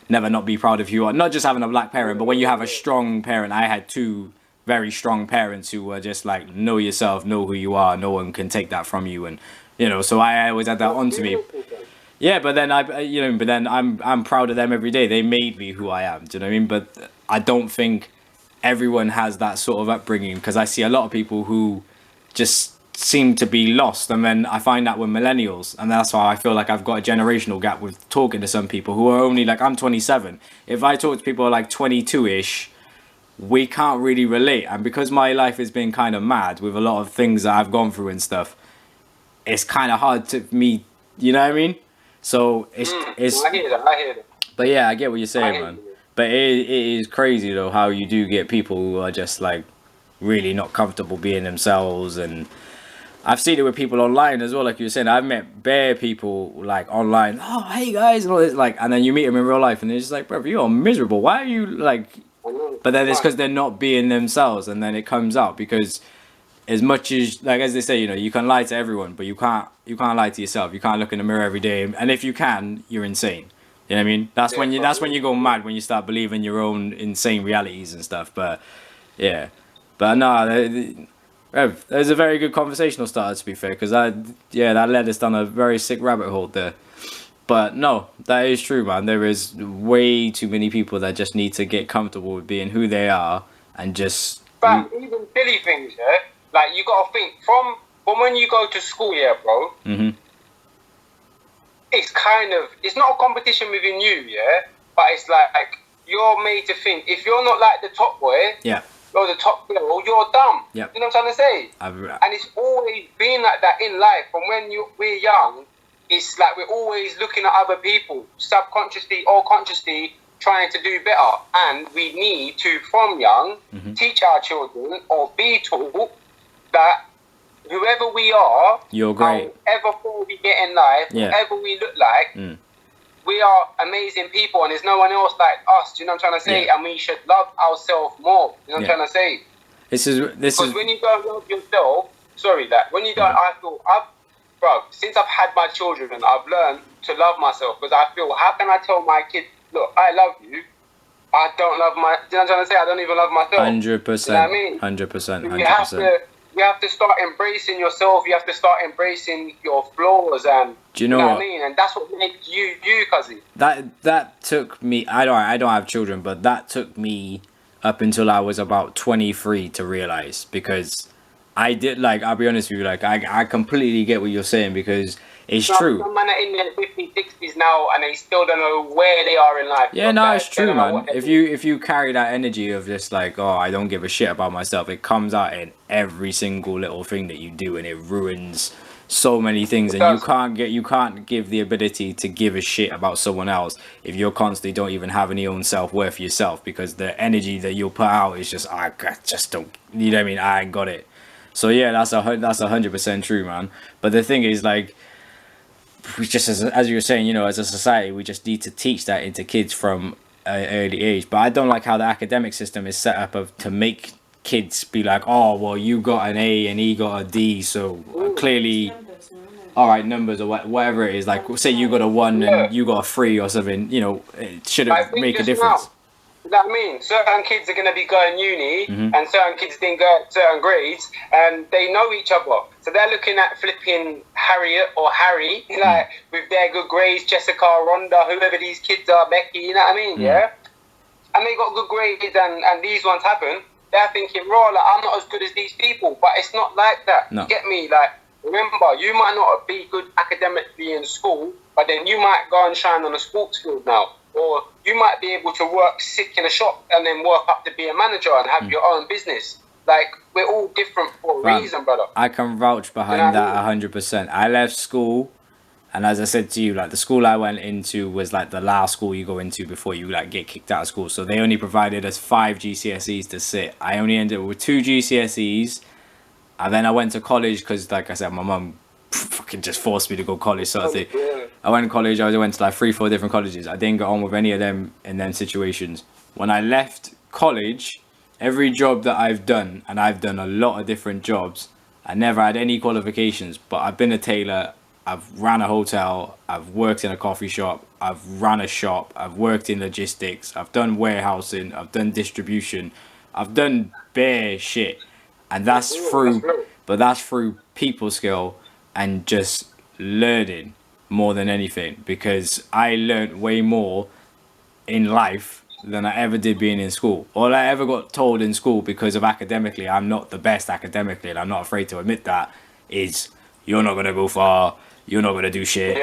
never not be proud of who you are. Not just having a black parent, but when you have a strong parent. I had two very strong parents who were just like, know yourself, know who you are. No one can take that from you, and so I always had that onto me. Yeah, but then I'm proud of them every day. They made me who I am. Do you know what I mean? But I don't think everyone has that sort of upbringing, because I see a lot of people who just seem to be lost, and then I find that with millennials, and that's why I feel like I've got a generational gap with talking to some people who are only like, I'm 27. If I talk to people like 22-ish, we can't really relate, and because my life has been kind of mad with a lot of things that I've gone through and stuff, it's kind of hard to me, you know what I mean? So it's I hear that. But yeah, I get what you're saying, man. But it is crazy though how you do get people who are just like really not comfortable being themselves. And I've seen it with people online as well, like you were saying. I've met bare people like online, oh hey guys, and all this, like, and then you meet them in real life and they're just like, bro, you are miserable, why are you like? But then it's because they're not being themselves, and then it comes out. Because as much as, like, as they say, you can lie to everyone, but you can't lie to yourself. You can't look in the mirror every day, and if you can, you're insane. You know what I mean? That's when you go mad, when you start believing your own insane realities and stuff. But yeah, but no, there's a very good conversational starter, to be fair, because that led us down a very sick rabbit hole there. But no, that is true, man. There is way too many people that just need to get comfortable with being who they are and just. But even silly things, yeah. Like, you gotta think from when you go to school, yeah, bro. Mm-hmm. It's not a competition within you, yeah. But it's like you're made to think, if you're not like the top boy, yeah, you're the top girl, you're dumb. Yeah. You know what I'm trying to say? And it's always been like that in life. From when we're young, it's like we're always looking at other people, subconsciously or consciously, trying to do better. And we need to, from young, teach our children or be taught that whoever we are, you're great. However far we get in life, whatever we look like, we are amazing people, and there's no one else like us. Do you know what I'm trying to say? And we should love ourselves more. You know what I'm trying to say? Because when you don't love yourself, when you don't, bro, since I've had my children, I've learned to love myself, because I feel, how can I tell my kid, look, I love you, I don't love do you know what I'm trying to say? I don't even love myself. 100%. You know what I mean? 100%. You have to start embracing yourself. You have to start embracing your flaws, and do you know what I mean? And that's what makes you, cuzzy. That took me. I don't have children, but that took me up until I was about 23 to realize, because I did, like, I'll be honest with you, like, I completely get what you're saying, because it's true. Some men are in their 50s, 60s now, and they still don't know where they are in life. Yeah, no, it's true, man. If you carry that energy of just like, oh, I don't give a shit about myself, it comes out in every single little thing that you do, and it ruins so many things. And you can't give the ability to give a shit about someone else if you're constantly don't even have any own self-worth yourself, because the energy that you'll put out is just, I just don't, you know what I mean? I ain't got it. So yeah, that's 100% true, man. But the thing is, like, we just, as you were saying, as a society, we just need to teach that into kids from an early age. But I don't like how the academic system is set up to make kids be like, oh, well, you got an A and he got a D, so clearly, all right, numbers or whatever it is. Like, say you got a 1 and you got a 3 or something, it shouldn't make a difference. You know what I mean? Certain kids are going to be going uni, and certain kids didn't go at certain grades, and they know each other. So they're looking at flipping Harriet or Harry, like, with their good grades, Jessica, Rhonda, whoever these kids are, Becky, you know what I mean? Yeah? And they got good grades, and these ones happen. They're thinking, raw, like, I'm not as good as these people, but it's not like that. No. You get me? Like, remember, you might not be good academically in school, but then you might go and shine on a sports field now. Or you might be able to work sick in a shop and then work up to be a manager and have your own business. Like, we're all different for a reason, brother. I can vouch behind that 100%. I left school, and as I said to you, like, the school I went into was like the last school you go into before you like get kicked out of school. So they only provided us 5 GCSEs to sit. I only ended up with 2 GCSEs, and then I went to college because, like I said, my mum fucking just forced me to go college sort of thing. I went to college. I went to like 3-4 different colleges. I didn't get on with any of them in them situations. When I left college, every job that I've done, and I've done a lot of different jobs, I never had any qualifications, but I've been a tailor, I've ran a hotel, I've worked in a coffee shop, I've run a shop, I've worked in logistics, I've done warehousing, I've done distribution, I've done bare shit, and that's through people skill and just learning more than anything, because I learned way more in life than I ever did being in school. All I ever got told in school, because of academically, I'm not the best academically, and I'm not afraid to admit that, is you're not gonna go far, you're not gonna do shit,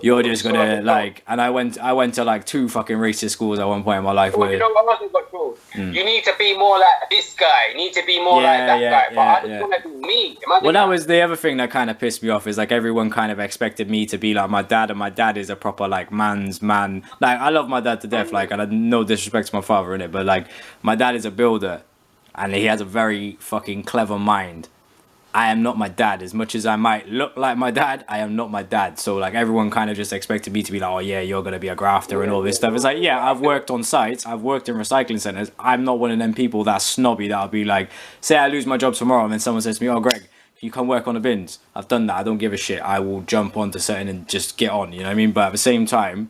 you're just gonna like. And I went to like 2 fucking racist schools at one point in my life. Well, where you know what else got told? You need to be more like this guy. You need to be more like that guy. But I just want to be me. Well, that was the other thing that kind of pissed me off, is like everyone kind of expected me to be like my dad, and my dad is a proper like man's man. Like, I love my dad to death, like, and I no disrespect to my father in it, but like my dad is a builder and he has a very fucking clever mind. I am not my dad. As much as I might look like my dad, I am not my dad. So like everyone kind of just expected me to be like, oh yeah, you're gonna be a grafter and all this stuff. It's like, yeah, I've worked on sites, I've worked in recycling centers. I'm not one of them people that's snobby that'll be like, say I lose my job tomorrow and then someone says to me, oh Greg, you can work on the bins. I've done that. I don't give a shit. I will jump onto something and just get on. You know what I mean? But at the same time,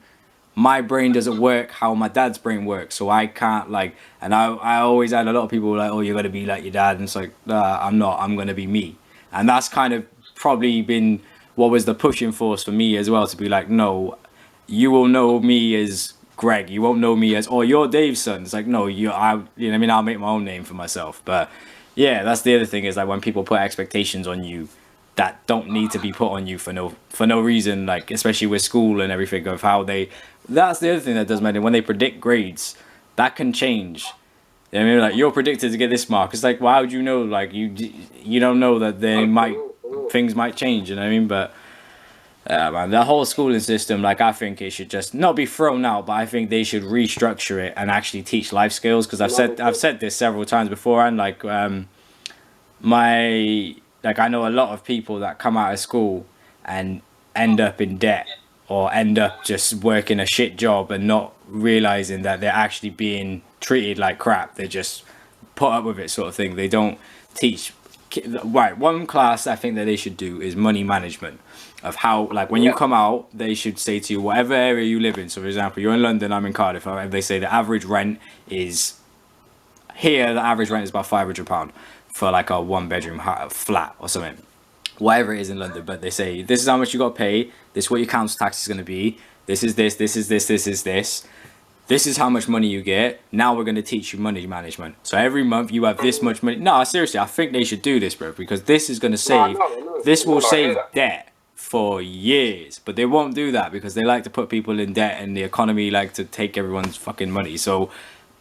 my brain doesn't work how my dad's brain works, so I can't like. And I always had a lot of people like, oh, you're gonna be like your dad, and it's like, nah, I'm not. I'm gonna be me. And that's kind of probably been what was the pushing force for me as well, to be like, no, you will know me as Greg. You won't know me as, oh, you're Dave's son. It's like, no, you know what I mean? I'll make my own name for myself. But yeah, that's the other thing, is like when people put expectations on you that don't need to be put on you for no reason, like especially with school and everything, of how they. That's the other thing that does matter. When they predict grades, that can change. You know what I mean? Like, you're predicted to get this mark. It's like, well, how would you know? Like, you don't know that things might change. You know what I mean? But man, the whole schooling system, like, I think it should just not be thrown out, but I think they should restructure it and actually teach life skills. Because I've said this several times before, and like I know a lot of people that come out of school and end up in debt, or end up just working a shit job and not realizing that they're actually being treated like crap. They just put up with it, sort of thing. They don't teach. Right, one class I think that they should do is money management, of how, like, when you come out, they should say to you, whatever area you live in. So for example, you're in London, I'm in Cardiff, and they say the average rent is here, the average rent is about £500 for like a 1-bedroom flat or something, whatever it is in London. But they say, this is how much you got to pay, this is what your council tax is going to be, this is this, this is this, this is this, this is how much money you get. Now we're going to teach you money management. So every month you have this much money. No, seriously, I think they should do this, bro, because this is going to save, this will save debt for years. But they won't do that because they like to put people in debt, and the economy like to take everyone's fucking money. So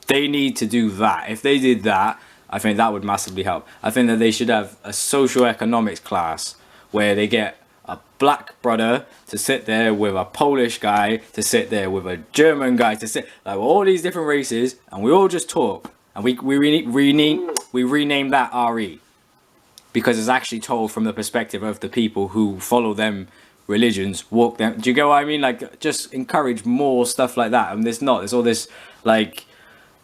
they need to do that. If they did that, I think that would massively help. I think that they should have a social economics class where they get a black brother to sit there with a Polish guy, to sit there with a German guy, to sit like all these different races, and we all just talk, and we rename that RE, because it's actually told from the perspective of the people who follow them religions, walk them. Do you get what I mean? Like, just encourage more stuff like that. And there's all this like,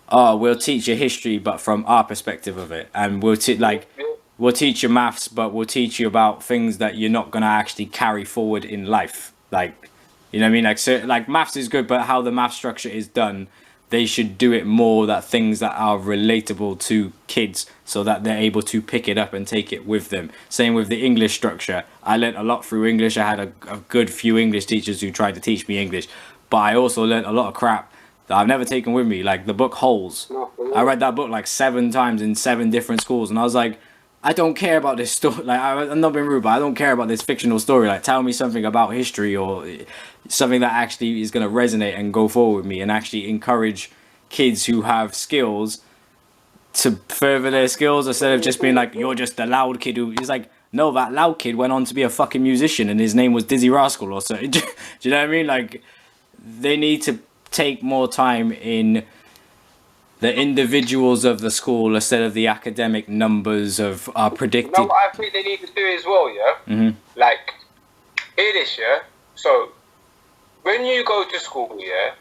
oh, we'll teach you history, but from our perspective of it, and we'll teach you maths, but we'll teach you about things that you're not gonna actually carry forward in life. Like, you know what I mean? Like, so, like, maths is good, but how the math structure is done, they should do it more that things that are relatable to kids, so that they're able to pick it up and take it with them. Same with the English structure. I learnt a lot through English. I had a good few English teachers who tried to teach me English, but I also learnt a lot of crap that I've never taken with me. Like the book Holes. I read that book like 7 times in 7 different schools, and I was like, I don't care about this story. Like, I'm not being rude, but I don't care about this fictional story. Like, tell me something about history, or something that actually is going to resonate and go forward with me, and actually encourage kids who have skills to further their skills, instead of just being like, you're just the loud kid who is like, no, that loud kid went on to be a fucking musician and his name was Dizzy Rascal or something. Do you know what I mean? Like, they need to take more time in the individuals of the school instead of the academic numbers of are predicted. You know what I think they need to do as well, yeah? Mm-hmm. Like, hear this, yeah? So, when you go to school, yeah,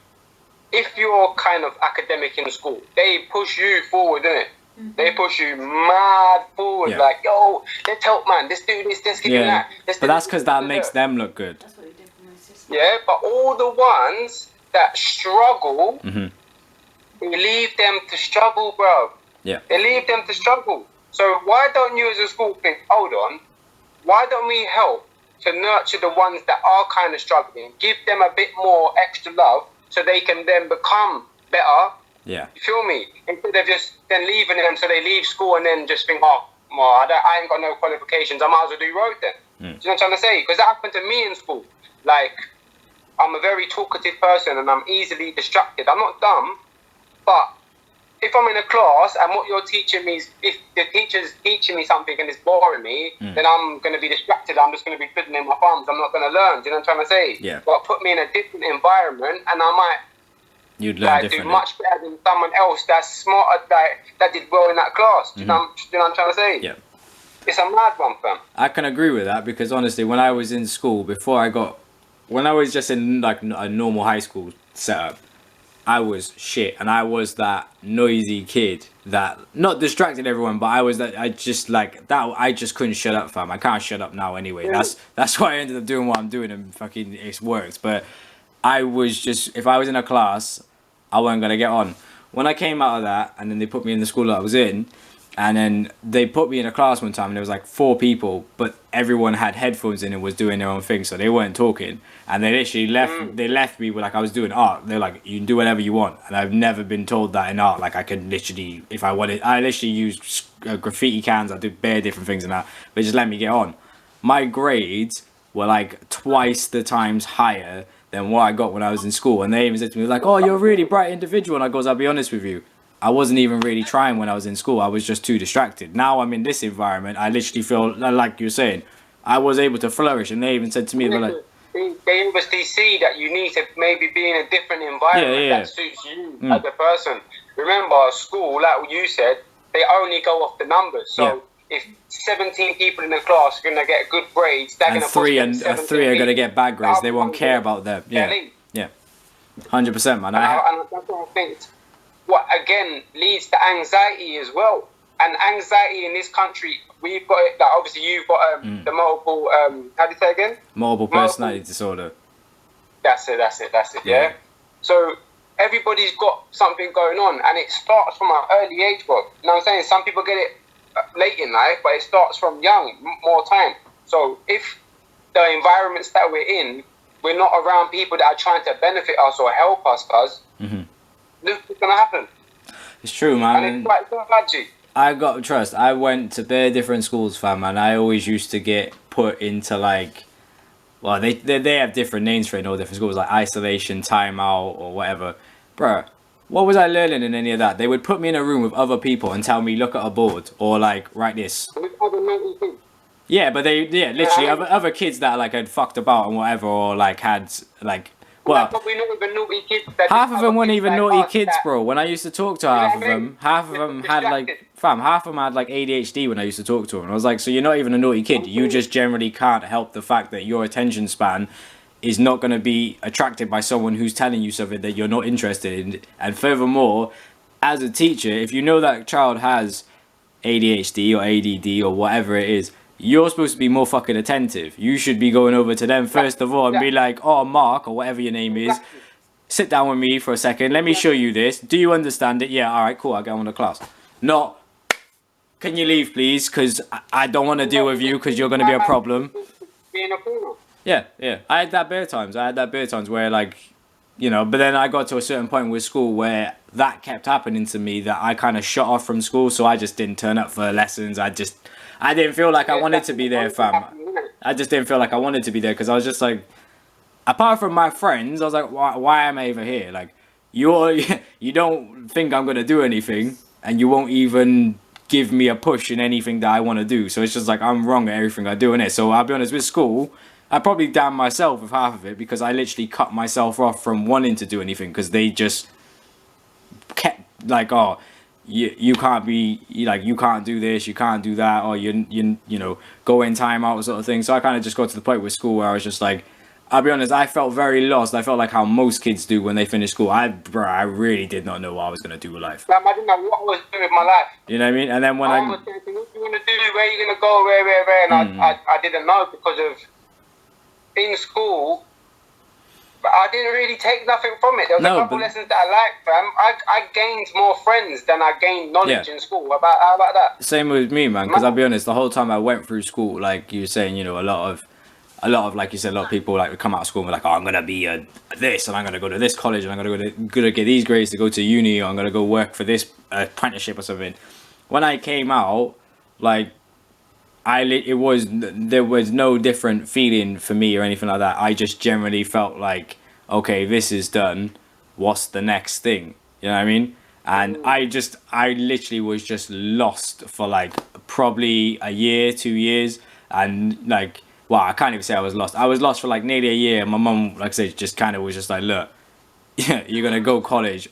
if you're kind of academic in school, they push you forward, innit? They push you mad forward, like, yo, let's help, man. Let's do this, let's get that. But that's because that makes them look good. That's what they did for my sister. Yeah, but all the ones that struggle, they leave them to struggle, bro. Yeah. They leave them to struggle. So why don't you as a school think, hold on, why don't we help to nurture the ones that are kind of struggling, give them a bit more extra love so they can then become better? Yeah. You feel me? Instead of just then leaving them so they leave school and then just think, oh, well, I ain't got no qualifications, I might as well do road then. Do you know what I'm trying to say? Because that happened to me in school. Like, I'm a very talkative person and I'm easily distracted. I'm not dumb, but if I'm in a class and what you're teaching me is, if the teacher's teaching me something and it's boring me, then I'm going to be distracted. I'm just going to be fiddling my thumbs. I'm not going to learn. Do you know what I'm trying to say? Yeah. But put me in a different environment and I might You'd learn differently. do much better than someone else that's smarter, that did well in that class. Do you know what I'm trying to say? Yeah. It's a mad one, fam. I can agree with that because honestly, when I was in school, when I was just in like a normal high school setup, I was shit, and I was that noisy kid that not distracted everyone, but I just couldn't shut up, fam. I can't shut up now anyway. That's why I ended up doing what I'm doing, and fucking it works. But I was just, if I was in a class, I wasn't gonna get on. When I came out of that, and then they put me in the school that I was in, and then they put me in a class one time, and there was like 4 people, but everyone had headphones in and was doing their own thing, so they weren't talking. And they literally left me with, like, I was doing art. They're like, you can do whatever you want. And I've never been told that in art. Like, I could literally, if I wanted, I literally used graffiti cans. I did bare different things and that. They just let me get on. My grades were like twice the times higher than what I got when I was in school. And they even said to me, like, oh, you're a really bright individual. And I goes, I'll be honest with you, I wasn't even really trying when I was in school. I was just too distracted. Now I'm in this environment. I literally feel like you're saying, I was able to flourish. And they even said to me, they're like, they obviously see that you need to maybe be in a different environment that suits you as a person. Remember, school, like you said, they only go off the numbers. So if 17 people in the class are going to get good grades, they're going to three are going to get bad grades. They won't care about them. Yeah, 100%, man. And that's what I think. What again leads to anxiety as well. And anxiety in this country, we've got it. Like obviously, you've got the multiple. How do you say again? Multiple personality disorder. That's it. Yeah. So everybody's got something going on, and it starts from an early age, bro. You know what I'm saying? Some people get it late in life, but it starts from young, more time. So if the environments that we're in, we're not around people that are trying to benefit us or help us, look what's gonna happen. It's true, man. And it's quite tragic. I got trust. I went to bare different schools, fam, and I always used to get put into like, well, they have different names for it in all different schools, like isolation, timeout, or whatever. Bruh, what was I learning in any of that? They would put me in a room with other people and tell me, look at a board, or like, write this. Yeah, but literally other kids that like had fucked about and whatever, or like had like. Well, half of them weren't even naughty kids, bro. When I used to talk to half of them had like, half of them had like ADHD when I used to talk to them. And I was like, so you're not even a naughty kid. You just generally can't help the fact that your attention span is not going to be attracted by someone who's telling you something that you're not interested in. And furthermore, as a teacher, if you know that child has ADHD or ADD or whatever it is, you're supposed to be more fucking attentive. You should be going over to them first of all and be like, oh, Mark, or whatever your name is, sit down with me for a second. Let me show you this. Do you understand it? Yeah, all right, cool. I'll get on with the class. Not, can you leave, please? Because I don't want to deal with you because you're going to be a problem. Yeah. I had that bare times where, like, you know, but then I got to a certain point with school where that kept happening to me, that I kind of shut off from school. So I just didn't turn up for lessons. I didn't feel like I wanted to be there, fam. I just didn't feel like I wanted to be there because I was just like, apart from my friends, I was like, why am I even here? Like, you don't think I'm going to do anything, and you won't even give me a push in anything that I want to do. So it's just like, I'm wrong at everything I do in it. So I'll be honest, with school, I probably damned myself with half of it because I literally cut myself off from wanting to do anything because they just kept like, oh, you can't be, like, you can't do this, you can't do that, or you know, go in time out sort of thing. So I kind of just got to the point with school where I was just like, I'll be honest, I felt very lost. I felt like how most kids do when they finish school. I really did not know what I was going to do with life. Like, I didn't know what I was doing with my life. You know what I mean? And then when I was thinking, what you going to do? Where are you going to go? Where? And I didn't know because of in school. But I didn't really take nothing from it. There was a couple lessons that I liked, fam. I gained more friends than I gained knowledge in school. How about that? Same with me, man. Because I'll be honest, the whole time I went through school, like you were saying, you know, a lot of, like you said, a lot of people like would come out of school and be like, oh, I'm gonna be this, and I'm gonna go to this college, and I'm gonna get these grades to go to uni, or I'm gonna go work for this apprenticeship or something. When I came out, like, there was no different feeling for me or anything like that. I just generally felt like, okay, this is done. What's the next thing? You know what I mean? And I literally was just lost for like probably a year, 2 years, and like. Well, I can't even say I was lost. I was lost for like nearly a year. My mum, like I said, just kind of was just like, look, yeah, you're going to go college.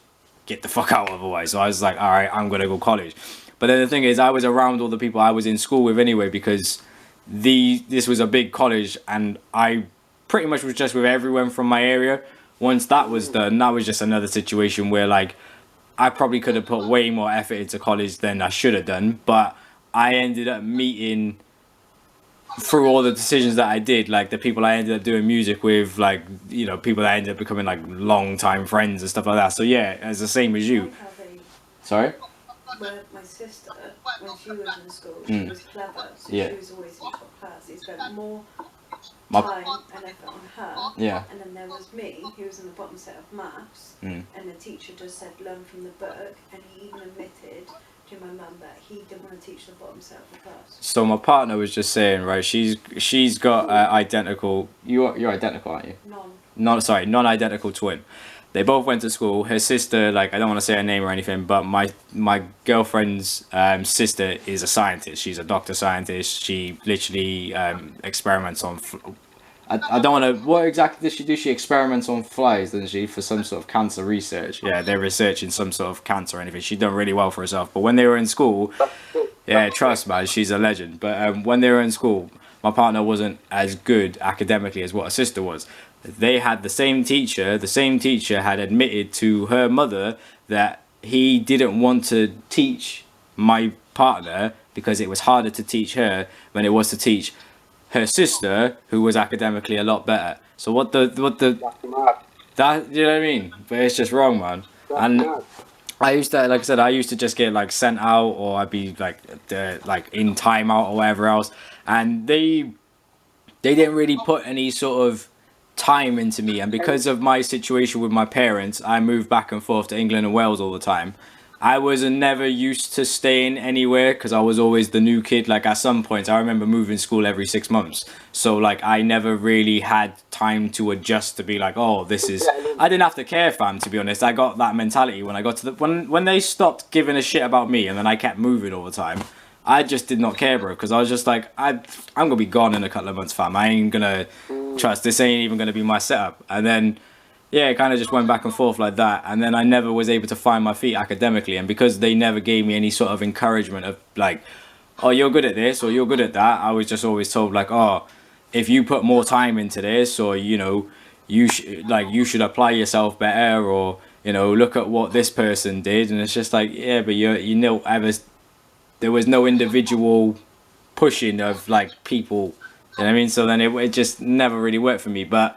Get the fuck out otherwise. So I was like, all right, I'm going to go college. But then the thing is, I was around all the people I was in school with anyway, because this was a big college and I pretty much was just with everyone from my area. Once that was done, that was just another situation where like I probably could have put way more effort into college than I should have done. But I ended up meeting... through all the decisions that I did, like the people I ended up doing music with, like, you know, people that ended up becoming like long time friends and stuff like that. So yeah, it's the same as you. Sorry? Well, my sister, when she was in school, she was clever, so she was always in top class. He spent more time and effort on her. Yeah. And then there was me, who was in the bottom set of maths, and the teacher just said learn from the book, and he even admitted to my mum that he didn't want to teach the bottom set of the class. So my partner was just saying, right, she's got identical, you're identical, aren't you? Non-identical twin. They both went to school. Her sister, like, I don't want to say her name or anything, but my girlfriend's sister is a scientist. She's a doctor scientist. She literally experiments on... I don't want to... What exactly does she do? She experiments on flies, doesn't she? For some sort of cancer research. Yeah, they're researching some sort of cancer or anything. She's done really well for herself. But when they were in school... Yeah, trust man, she's a legend. But when they were in school, my partner wasn't as good academically as what her sister was. They had the same teacher. The same teacher had admitted to her mother that he didn't want to teach my partner because it was harder to teach her than it was to teach her sister, who was academically a lot better. So what the that, you know what I mean? But it's just wrong, man. And I used to, like I said, I used to just get like sent out, or I'd be like in timeout or whatever else, and they didn't really put any sort of time into me. And because of my situation with my parents, I moved back and forth to England and Wales all the time. I was never used to staying anywhere because I was always the new kid. Like at some points, I remember moving school every 6 months. So like I never really had time to adjust to be like, oh, this is... I didn't have to care, fam, to be honest. I got that mentality when I got to the... When they stopped giving a shit about me and then I kept moving all the time, I just did not care, bro. Because I was just like, I'm going to be gone in a couple of months, fam. I ain't going to trust. This ain't even going to be my setup. And then... yeah, it kind of just went back and forth like that. And then I never was able to find my feet academically. And because they never gave me any sort of encouragement of like, oh, you're good at this or you're good at that, I was just always told like, oh, if you put more time into this, or, you know, you should apply yourself better, or, you know, look at what this person did. And it's just like, yeah, but you know, there was no individual pushing of like people, you know what I mean? So then it just never really worked for me. But,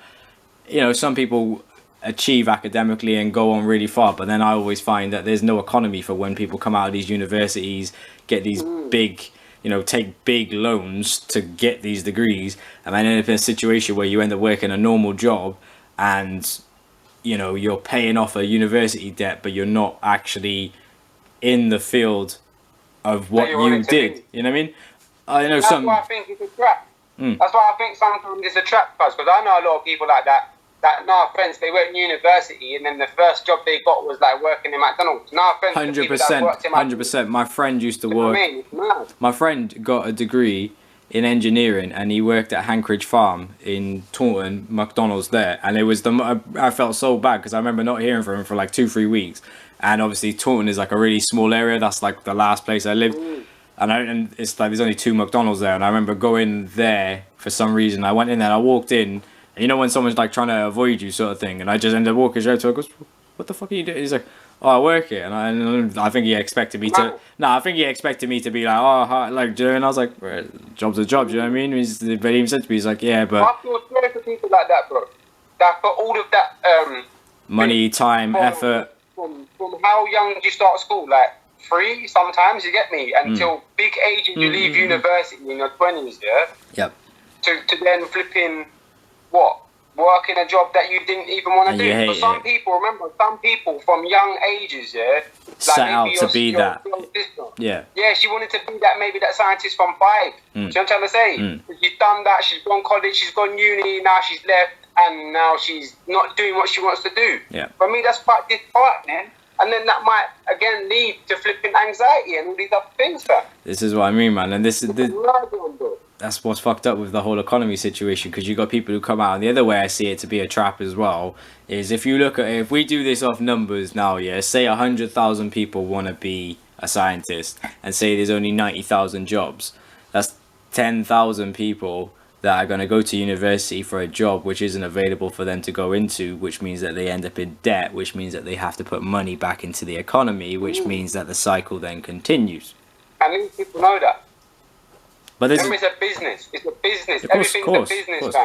you know, some people achieve academically and go on really far, but then I always find that there's no economy for when people come out of these universities, get these big, you know, take big loans to get these degrees, and then end up in a situation where you end up working a normal job and, you know, you're paying off a university debt, but you're not actually in the field of what you did. You know what I mean? I know some... That's why I think it's a trap. That's why I think sometimes it's a trap, because I know a lot of people like that. No offense, they went to university and then the first job they got was like working in McDonald's. No offense. 100%. My friend used to work. My friend got a degree in engineering and he worked at Hanbridge Farm in Taunton, McDonald's there. And it was I felt so bad because I remember not hearing from him for like 2-3 weeks. And obviously Taunton is like a really small area. That's like the last place I lived. And it's like there's only 2 McDonald's there. And I remember going there for some reason. I went in there and I walked in. And you know when someone's like trying to avoid you, sort of thing, and I just end up walking straight to him. Goes, what the fuck are you doing? He's like, oh, I work here, and I think he expected me to. No, I think he expected me to be like, oh, hi, like, do you know? And I was like, well, job's a job. Do you know what I mean? But he even said to me, he's like, yeah, but. I feel sorry for people like that, bro. That for all of that money, time, effort. From how young do you start school? Like 3 sometimes, you get me, until big ages you leave university in your 20s, yeah. Yep. To then flipping what? Work in a job that you didn't even want to do. But some people, remember, some people from young ages, yeah, set out to be that. Yeah. Yeah, she wanted to be that, maybe that scientist from 5. Do you know what I'm trying to say? She's done that, she's gone college, she's gone uni, now she's left, and now she's not doing what she wants to do. Yeah. For me, that's quite disheartening. And then that might, again, lead to flipping anxiety and all these other things, fam. This is what I mean, man. And that's what's fucked up with the whole economy situation, because you got people who come out, and the other way I see it to be a trap as well is if you look at it, if we do this off numbers now, yeah, say 100,000 people want to be a scientist, and say there's only 90,000 jobs, that's 10,000 people that are going to go to university for a job which isn't available for them to go into, which means that they end up in debt, which means that they have to put money back into the economy, which means that the cycle then continues. I mean, people know that. But this it's a business. It's a business. Everything's a business,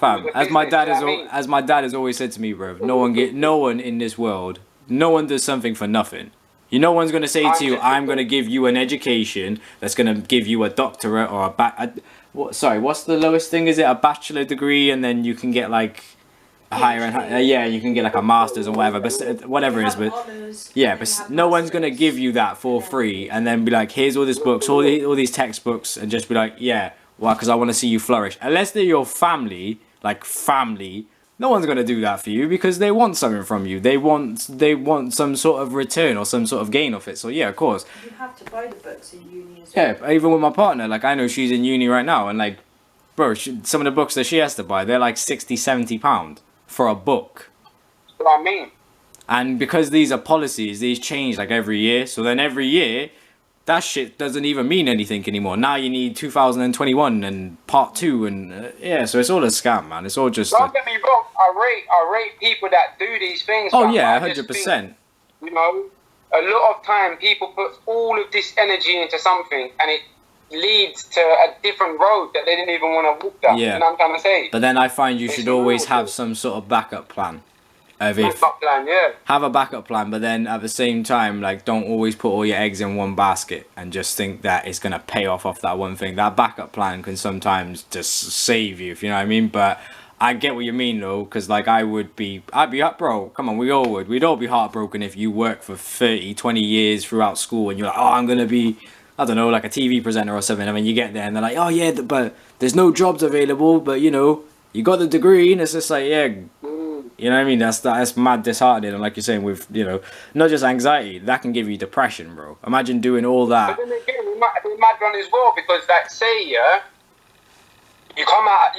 fam. As my dad has always said to me, bro, no one in this world, no one does something for nothing. No one's gonna say to you, I'm gonna give you an education that's gonna give you a doctorate or what's the lowest thing? Is it a bachelor degree, and then you can get like a higher and higher, you can get like a master's or whatever, but whatever it is, but yeah, but no one's gonna give you that for free and then be like, here's all these books, all these textbooks, and just be like, yeah, well, because I want to see you flourish. Unless they're your family, no one's gonna do that for you, because they want something from you. They want some sort of return or some sort of gain off it. So yeah, of course. You have to buy the books in uni as well. Yeah, even with my partner, like I know she's in uni right now, and like, bro, some of the books that she has to buy, they're like £60-70 for a book. That's what I mean. And because these are policies, these change like every year. So then every year, that shit doesn't even mean anything anymore. Now you need 2021 and part 2, and yeah, so it's all a scam, man. It's all just. Don't get me wrong. I rate people that do these things. Oh yeah, 100%. You know, a lot of time people put all of this energy into something, and it leads to a different road that they didn't even want to walk down. Yeah. You know what I'm trying to say? But then I find you should always have some sort of backup plan. Have a backup plan, but then at the same time, like, don't always put all your eggs in one basket and just think that it's gonna pay off that one thing. That backup plan can sometimes just save you, if you know what I mean. But I get what you mean though, because like I'd be up, bro. Come on, we all would. We'd all be heartbroken if you work for 30-20 years throughout school and you're like, oh, I'm gonna be, I don't know, like a TV presenter or something. I mean, you get there and they're like, oh yeah, but there's no jobs available, but you know, you got the degree, and it's just like, yeah. You know what I mean? That's mad disheartening, and like you're saying, with, you know, not just anxiety, that can give you depression, bro. Imagine doing all that. But then again, we might be mad one as well, because like, say, yeah, you come out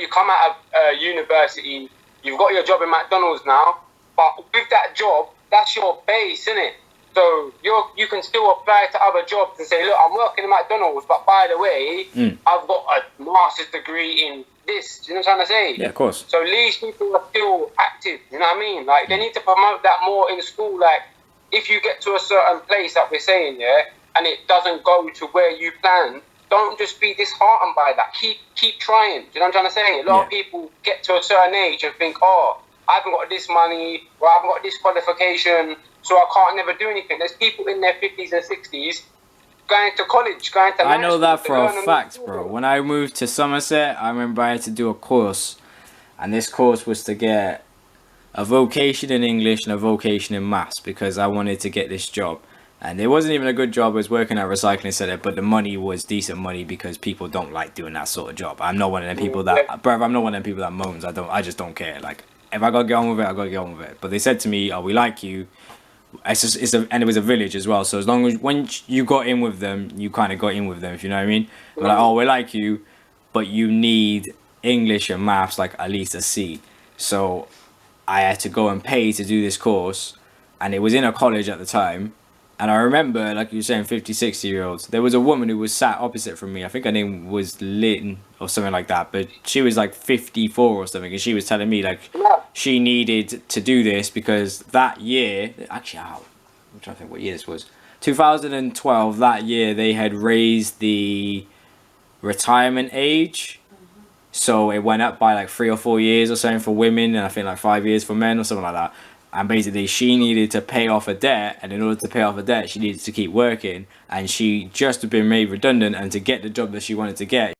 of university, you've got your job in McDonald's now, but with that job, that's your base, isn't it? So you can still apply to other jobs and say, look, I'm working in McDonald's, but by the way, I've got a master's degree in this. Do you know what I'm trying to say? Yeah, of course. So these people are still active. You know what I mean? Like, they need to promote that more in school. Like, if you get to a certain place that we're saying, yeah, and it doesn't go to where you plan, don't just be disheartened by that. Keep trying. Do you know what I'm trying to say? A lot of people get to a certain age and think, oh, I haven't got this money, or I haven't got this qualification, so I can't never do anything. There's people in their 50s and 60s going to college, going to. I know that for a fact, bro. When I moved to Somerset, I remember I had to do a course, and this course was to get a vocation in English and a vocation in maths, because I wanted to get this job. And it wasn't even a good job. I was working at a recycling centre, but the money was decent money, because people don't like doing that sort of job. I'm not one of them people that, bruv, I'm not one of them people that moans. I just don't care. Like, if I gotta get on with it, I gotta get on with it. But they said to me, oh, we like you. And it was a village as well, so as long as when you got in with them, you kind of got in with them, if you know what I mean. We're like, oh, we like you, but you need English and maths like at least a C. So I had to go and pay to do this course, and it was in a college at the time, And I remember, like you were saying, 50, 60-year-olds. There was a woman who was sat opposite from me. I think her name was Lynn or something like that. But she was like 54 or something. And she was telling me, like, she needed to do this because that year... Actually, I'm trying to think what year this was. 2012, that year, they had raised the retirement age. So it went up by like 3 or 4 years or something for women. And I think like 5 years for men or something like that. And basically, she needed to pay off a debt, and in order to pay off a debt, she needed to keep working. And she just had been made redundant, and to get the job that she wanted to get,